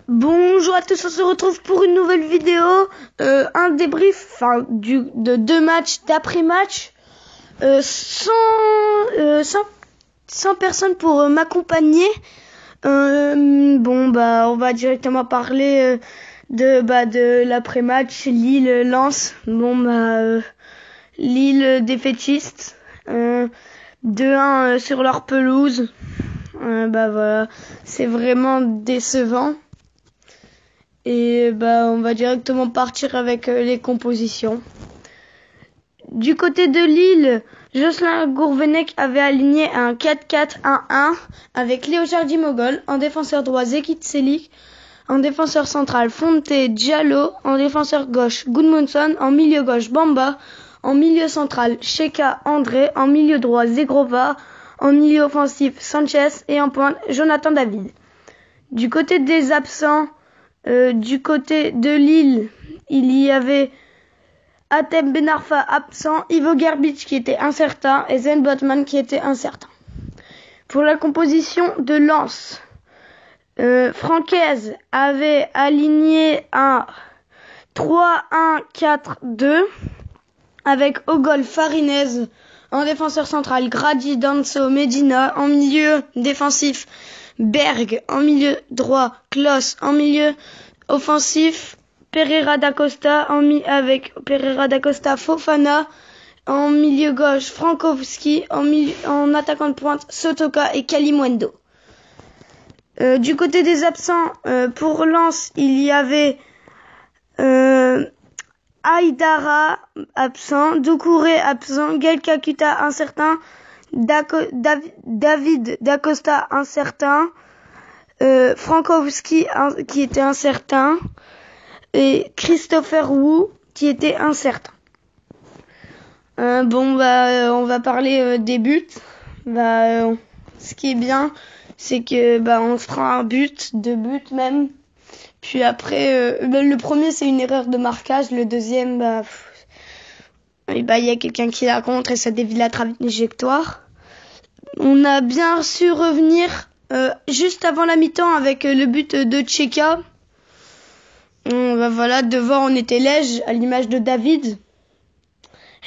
Bonjour à tous, on se retrouve pour une nouvelle vidéo, un débrief de deux matchs d'après-match, sans personne pour m'accompagner. On va directement parler de l'après-match Lille-Lens. Lille défaitiste, 2-1 sur leur pelouse. Voilà, c'est vraiment décevant. Et on va directement partir avec les compositions. Du côté de Lille, Jocelyn Gourvenec avait aligné un 4-4-1-1 avec Léo Jardim-Mogol, en défenseur droit Zeki Çelik, en défenseur central Fonte Diallo, en défenseur gauche Gudmundsson, en milieu gauche Bamba, en milieu central Cheka André, en milieu droit Zegrova, en milieu offensif Sanchez et en pointe Jonathan David. Du côté des absents, du côté de Lille, il y avait Ateb Benarfa absent, Ivo Gerbic qui était incertain et Zen Botman qui était incertain. Pour la composition de Lens, Francaise avait aligné un 3-1-4-2 avec Ogol Farinez en défenseur central, Grady, Danso, Medina, en milieu défensif Berg, en milieu droit Klos, en milieu offensif Pereira da Costa, avec Pereira da Costa Fofana, en milieu gauche Frankowski, en attaquant de pointe Sotoka et Kalimundo. Du côté des absents, pour Lens, il y avait Aïdara absent, Doucouré absent, Gaël Kakuta incertain, David Dacosta incertain, Frankowski qui était incertain et Christopher Wu qui était incertain. On va parler des buts. Ce qui est bien, c'est que on se prend un but, deux buts même. Puis après, le premier c'est une erreur de marquage, le deuxième il y a quelqu'un qui la contre et ça dévie la trajectoire. On a bien su revenir juste avant la mi-temps avec le but de Cheka. Devant on était léger à l'image de David.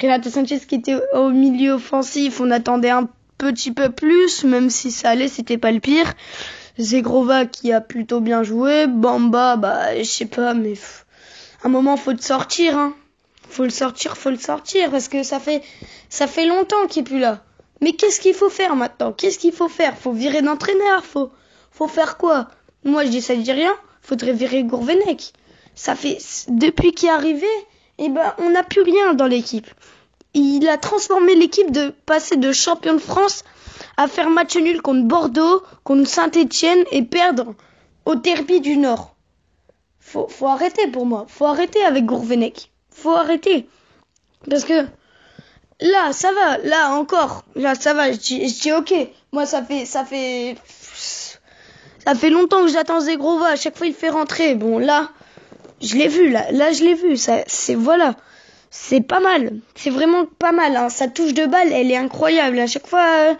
Renato Sanchez qui était au milieu offensif, on attendait un petit peu plus, même si ça allait, c'était pas le pire. Zegrova qui a plutôt bien joué, Bamba, je sais pas, mais à un moment faut te sortir, hein. Faut le sortir, parce que ça fait longtemps qu'il est plus là. Mais qu'est-ce qu'il faut faire maintenant? Faut virer d'entraîneur, faut faire quoi? Moi je dis ça, je dis rien. Faudrait virer Gourvenec. Ça fait depuis qu'il est arrivé, on n'a plus rien dans l'équipe. Il a transformé l'équipe de passer de champion de France à faire match nul contre Bordeaux, contre Saint-Etienne et perdre au derby du Nord. Faut arrêter pour moi. Faut arrêter avec Gourvenec. Faut arrêter. Parce que là, ça va. Là, encore. Là, ça va. Je dis ok. Moi, ça fait longtemps que j'attends Zegrova. À chaque fois, il fait rentrer. Bon, là, je l'ai vu. Là, je l'ai vu. C'est pas mal. C'est vraiment pas mal. Hein. Sa touche de balle, elle est incroyable. À chaque fois,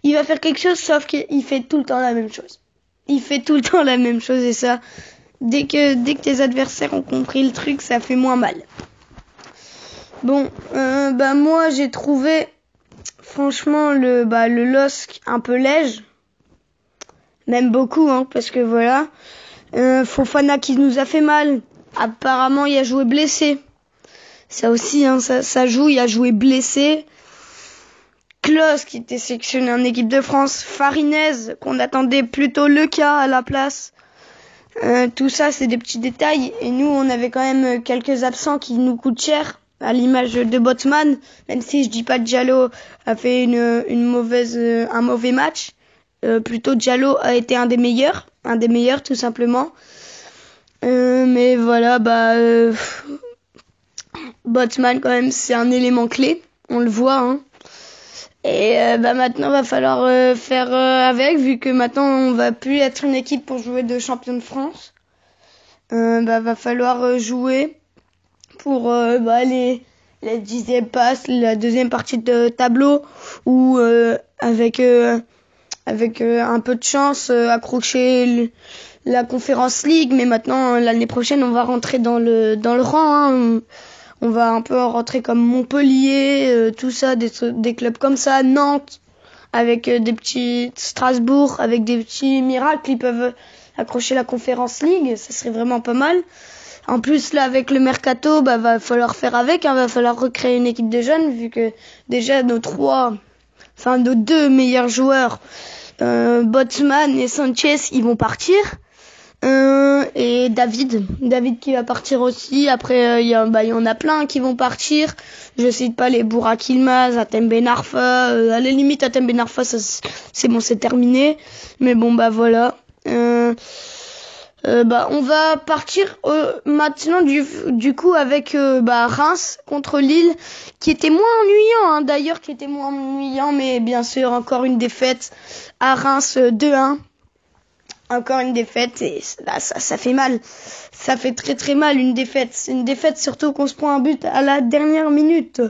il va faire quelque chose, sauf qu'il fait tout le temps la même chose. Et ça, dès que tes adversaires ont compris le truc, ça fait moins mal. Moi, j'ai trouvé, franchement, le LOSC un peu léger. Même beaucoup, hein, parce que voilà. Fofana qui nous a fait mal. Apparemment, il a joué blessé. Ça aussi, hein, ça joue, il a joué blessé. Klos qui était sélectionné en équipe de France. Farinez, qu'on attendait plutôt le cas à la place. Tout ça, c'est des petits détails. Et nous, on avait quand même quelques absents qui nous coûtent cher. À l'image de Botman, même si je dis pas Diallo a fait un mauvais match. Plutôt Diallo a été un des meilleurs tout simplement. Mais voilà, Botman quand même c'est un élément clé, on le voit, hein. Et maintenant va falloir faire avec, vu que maintenant on va plus être une équipe pour jouer de champion de France. Va falloir jouer pour les 10e passes, la deuxième partie de tableau, ou avec un peu de chance accrocher la Conference League, mais maintenant l'année prochaine on va rentrer dans le rang. Hein. On va un peu rentrer comme Montpellier, tout ça, des clubs comme ça, Nantes, avec des petits Strasbourg, avec des petits miracles, ils peuvent accrocher la Conference League, ça serait vraiment pas mal. En plus là avec le mercato, va falloir faire avec, hein, va falloir recréer une équipe de jeunes vu que déjà nos deux meilleurs joueurs, Botman et Sanchez, ils vont partir. Et David qui va partir aussi. Après il y en a plein qui vont partir. Je cite pas les Burak Yilmaz, Hatem Ben Arfa, à la limite Hatem Ben Arfa c'est bon, c'est terminé. Mais bon voilà. On va partir maintenant du coup avec Reims contre Lille qui était moins ennuyant hein, d'ailleurs qui était moins ennuyant, mais bien sûr encore une défaite à Reims 2-1. Encore une défaite et ça fait mal. Ça fait très très mal une défaite. C'est une défaite surtout qu'on se prend un but à la dernière minute.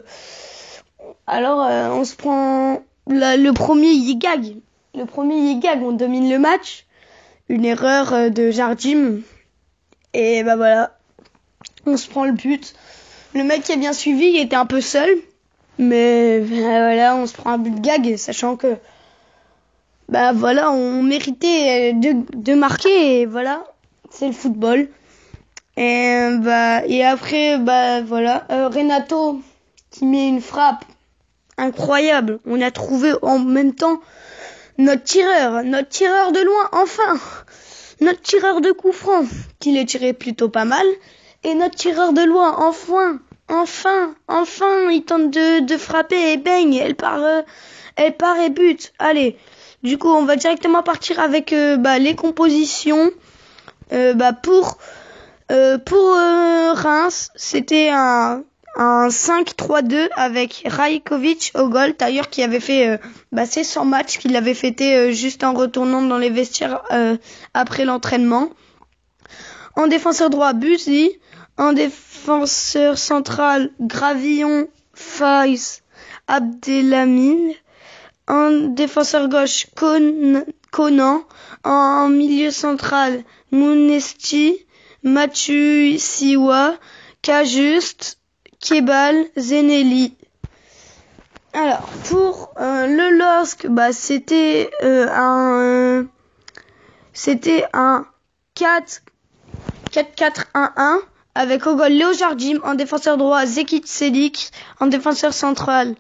Alors on se prend le premier Yigag. Le premier Yigag, on domine le match. Une erreur de Jardim. Et voilà. On se prend le but. Le mec qui a bien suivi, il était un peu seul. Mais voilà, on se prend un but de gag, sachant que on méritait de marquer et voilà, c'est le football. Et après Renato qui met une frappe incroyable. On a trouvé en même temps notre tireur de loin enfin. Notre tireur de coup franc qui les tirait plutôt pas mal et notre tireur de loin enfin, il tente de frapper et bang, elle part et but. Allez. Du coup, on va directement partir avec les compositions. Pour Reims, c'était un 5-3-2 avec Rajkovic au goal, d'ailleurs qui avait fait ses 100 matchs, qu'il avait fêté juste en retournant dans les vestiaires après l'entraînement. En défenseur droit, Buzy. En défenseur central, Gravillon, Faiz, Abdelhamid. En défenseur gauche, Conan. En milieu central, Mounesti, Mathieu Siwa, Kajuste, Kebal, Zeneli. Alors, pour le LOSC, c'était un 4-4-1-1 avec au goal Léo Jardim, en défenseur droit Zekit Selik, en défenseur central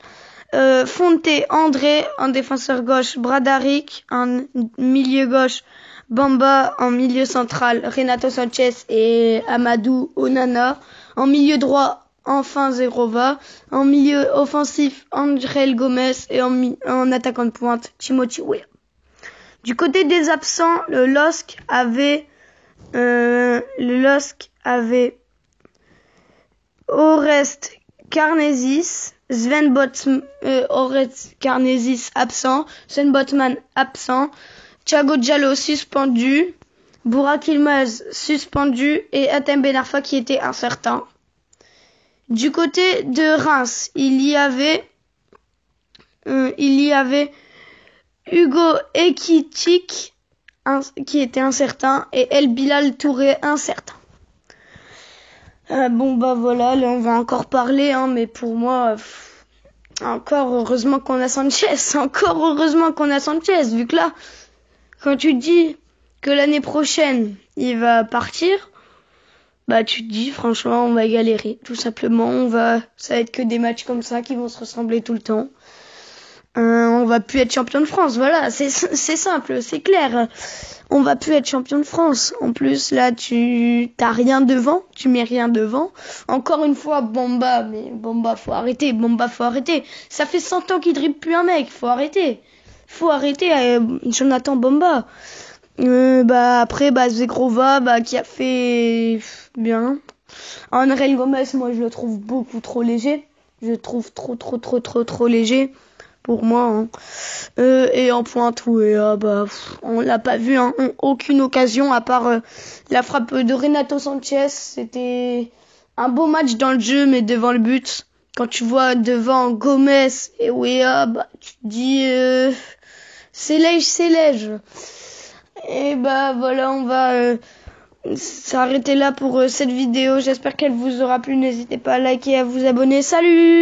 Fonte André, en défenseur gauche Bradaric, en milieu gauche Bamba, en milieu central Renato Sanchez et Amadou Onana, en milieu droit enfin Zerova, en milieu offensif Angel Gomez et en attaquant de pointe Timothy Weah. Du côté des absents, le LOSC Orest Karnezis, Orest Karnezis absent, Sven Botman absent, Thiago Diallo suspendu, Burak Yilmaz suspendu et Hatem Ben Arfa qui était incertain. Du côté de Reims, il y avait Hugo Ekitike qui était incertain et El Bilal Touré incertain. Voilà, là on va encore parler, mais pour moi, encore heureusement qu'on a Sanchez, vu que là, quand tu dis que l'année prochaine, il va partir, tu te dis, franchement, on va galérer, tout simplement, ça va être que des matchs comme ça qui vont se ressembler tout le temps. On va plus être champion de France, voilà, c'est simple, c'est clair. On va plus être champion de France. En plus, là, tu mets rien devant. Encore une fois, Bamba, faut arrêter. Ça fait 100 ans qu'il dribble plus un mec, faut arrêter. Jonathan Bamba. Après, Zegrova, qui a fait bien. Angel Gomez, moi, je le trouve beaucoup trop léger. Je le trouve trop léger. Pour moi, et en pointe, on l'a pas vu, aucune occasion à part la frappe de Renato Sanchez. C'était un beau match dans le jeu, mais devant le but, quand tu vois devant Gomez et Weah, tu te dis c'est léger. Et bah voilà, on va s'arrêter là pour cette vidéo. J'espère qu'elle vous aura plu. N'hésitez pas à liker et à vous abonner. Salut!